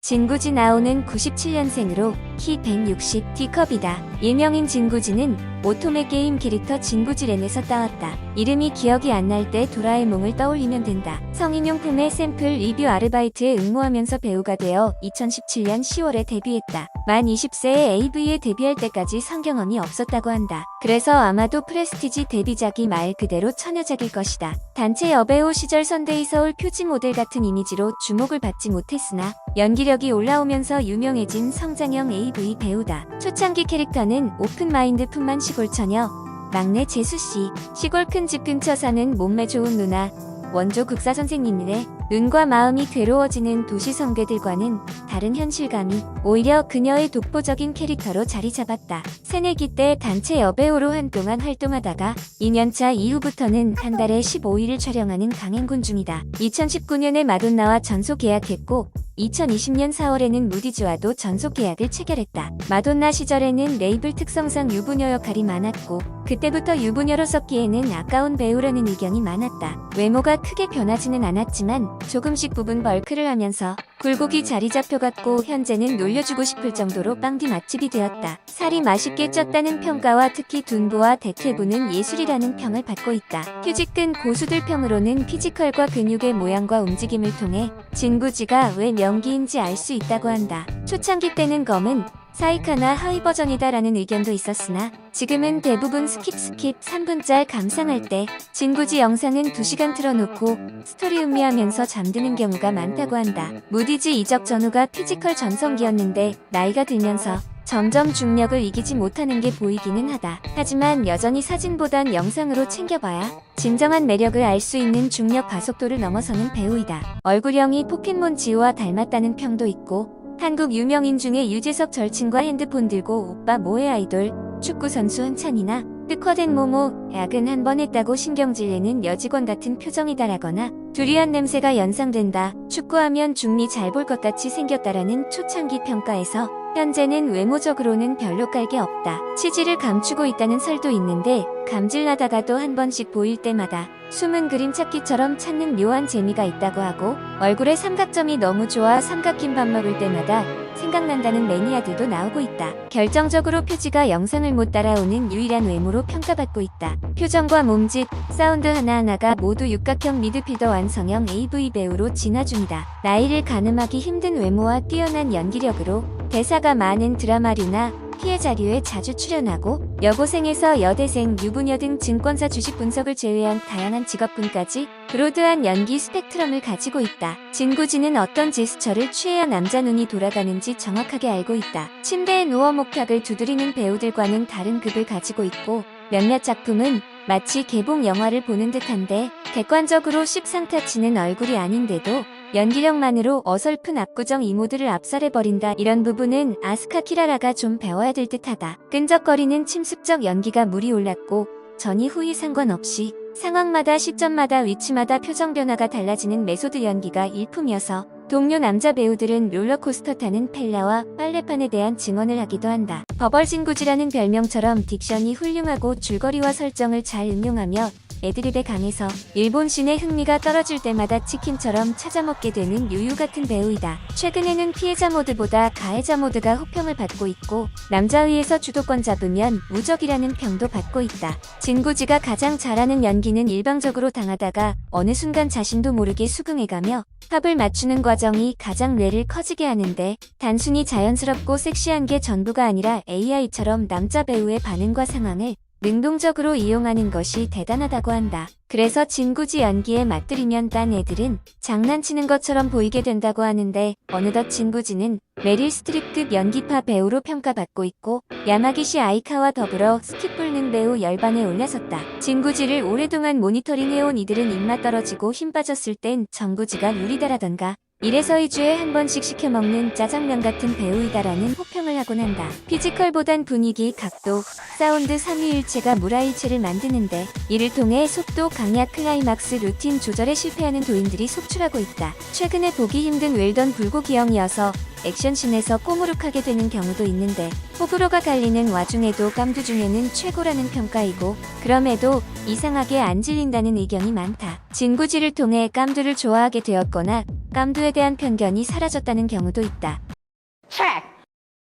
진구지 나오는 97년생으로 키 160, D컵이다. 일명인 진구지는 오토메 게임 캐릭터 진구지 렌에서 따왔다. 이름이 기억이 안 날 때 도라에몽을 떠올리면 된다. 성인용품의 샘플 리뷰 아르바이트에 응모하면서 배우가 되어 2017년 10월에 데뷔했다. 만 20세에 AV에 데뷔할 때까지 성경험이 없었다고 한다. 그래서 아마도 프레스티지 데뷔작이 말 그대로 처녀작일 것이다. 단체 여배우 시절 선데이 서울 표지 모델 같은 이미지로 주목을 받지 못했으나 연기력이 올라오면서 유명해진 성장형 AV 배우다. 초창기 캐릭터는 오픈마인드품만 시골처녀, 막내 재수씨, 시골 큰 집 근처 사는 몸매 좋은 누나, 원조 극사 선생님이래. 눈과 마음이 괴로워지는 도시 성괴들과는 다른 현실감이 오히려 그녀의 독보적인 캐릭터로 자리 잡았다. 새내기 때 단체 여배우로 한동안 활동하다가 2년차 이후부터는 한 달에 15일을 촬영하는 강행군 중이다. 2019년에 마돈나와 전속 계약했고 2020년 4월에는 무디즈와도 전속 계약을 체결했다. 마돈나 시절에는 레이블 특성상 유부녀 역할이 많았고 그때부터 유부녀로 섞기에는 아까운 배우라는 의견이 많았다. 외모가 크게 변하지는 않았지만 조금씩 부분 벌크를 하면서 굴곡이 자리 잡혀갔고 현재는 놀려주고 싶을 정도로 빵디 맛집이 되었다. 살이 맛있게 쪘다는 평가와 특히 둔부와 대퇴부는 예술이라는 평을 받고 있다. 휴직근 고수들 평으로는 피지컬과 근육의 모양과 움직임을 통해 진구지가 왜 명기인지 알 수 있다고 한다. 초창기 때는 검은 사이카나 하위 버전이다라는 의견도 있었으나 지금은 대부분 스킵 3분짤 감상할 때 진구지 영상은 2시간 틀어놓고 스토리 음미하면서 잠드는 경우가 많다고 한다. 무디즈 이적 전후가 피지컬 전성기였는데 나이가 들면서 점점 중력을 이기지 못하는 게 보이기는 하다. 하지만 여전히 사진보단 영상으로 챙겨봐야 진정한 매력을 알 수 있는 중력 가속도를 넘어서는 배우이다. 얼굴형이 포켓몬 지우와 닮았다는 평도 있고 한국 유명인 중에 유재석 절친과 핸드폰 들고 오빠 뭐해 아이돌, 축구선수 한찬이나 흑화된 모모, 야근 한 번 했다고 신경질 내는 여직원 같은 표정이다라거나 두리안 냄새가 연상된다, 축구하면 중미 잘 볼 것 같이 생겼다라는 초창기 평가에서 현재는 외모적으로는 별로 깔 게 없다. 치질을 감추고 있다는 설도 있는데 감질나다가도 한 번씩 보일 때마다 숨은 그림 찾기처럼 찾는 묘한 재미가 있다고 하고 얼굴에 삼각점이 너무 좋아 삼각김밥 먹을 때마다 생각난다는 매니아들도 나오고 있다. 결정적으로 표지가 영상을 못 따라오는 유일한 외모로 평가받고 있다. 표정과 몸짓, 사운드 하나하나가 모두 육각형 미드필더 완성형 AV 배우로 진화 중이다. 나이를 가늠하기 힘든 외모와 뛰어난 연기력으로 대사가 많은 드라마류나 피해자류에 자주 출연하고 여고생에서 여대생, 유부녀 등 증권사 주식 분석을 제외한 다양한 직업군까지 브로드한 연기 스펙트럼을 가지고 있다. 진구지는 어떤 제스처를 취해야 남자 눈이 돌아가는지 정확하게 알고 있다. 침대에 누워 목탁을 두드리는 배우들과는 다른 급을 가지고 있고 몇몇 작품은 마치 개봉 영화를 보는 듯한데 객관적으로 씹상타치는 얼굴이 아닌데도 연기력만으로 어설픈 압구정 이모들을 압살해버린다. 이런 부분은 아스카 키라라가 좀 배워야 될 듯하다. 끈적거리는 침습적 연기가 물이 올랐고 전이 후이 상관없이 상황마다 시점마다 위치마다 표정 변화가 달라지는 메소드 연기가 일품이어서 동료 남자 배우들은 롤러코스터 타는 펠라와 빨래판에 대한 증언을 하기도 한다. 버벌진구지라는 별명처럼 딕션이 훌륭하고 줄거리와 설정을 잘 응용하며 애드립에 강해서 일본 씬의 흥미가 떨어질 때마다 치킨처럼 찾아먹게 되는 유유 같은 배우이다. 최근에는 피해자 모드보다 가해자 모드가 호평을 받고 있고 남자의에서 주도권 잡으면 무적이라는 평도 받고 있다. 진구지가 가장 잘하는 연기는 일방적으로 당하다가 어느 순간 자신도 모르게 수긍해가며 합을 맞추는 과정이 가장 뇌를 커지게 하는데 단순히 자연스럽고 섹시한 게 전부가 아니라 AI처럼 남자 배우의 반응과 상황을 능동적으로 이용하는 것이 대단하다고 한다. 그래서 진구지 연기에 맞들이면 딴 애들은 장난치는 것처럼 보이게 된다고 하는데 어느덧 진구지는 메릴 스트립급 연기파 배우로 평가받고 있고 야마기시 아이카와 더불어 스킵불능 배우 열반에 올라섰다. 진구지를 오랫동안 모니터링해온 이들은 입맛 떨어지고 힘 빠졌을 땐 정구지가 누리다라던가 이래서 2주에 한 번씩 시켜먹는 짜장면 같은 배우이다라는 호평을 하곤 한다. 피지컬보단 분위기, 각도, 사운드 삼위일체가 무라일체를 만드는데 이를 통해 속도, 강약, 클라이막스, 루틴 조절에 실패하는 도인들이 속출하고 있다. 최근에 보기 힘든 웰던 불고기형이어서 액션씬에서 꼬무룩하게 되는 경우도 있는데 호불호가 갈리는 와중에도 깜두 중에는 최고라는 평가이고 그럼에도 이상하게 안 질린다는 의견이 많다. 진구지를 통해 깜두를 좋아하게 되었거나 깜두에 대한 편견이 사라졌다는 경우도 있다.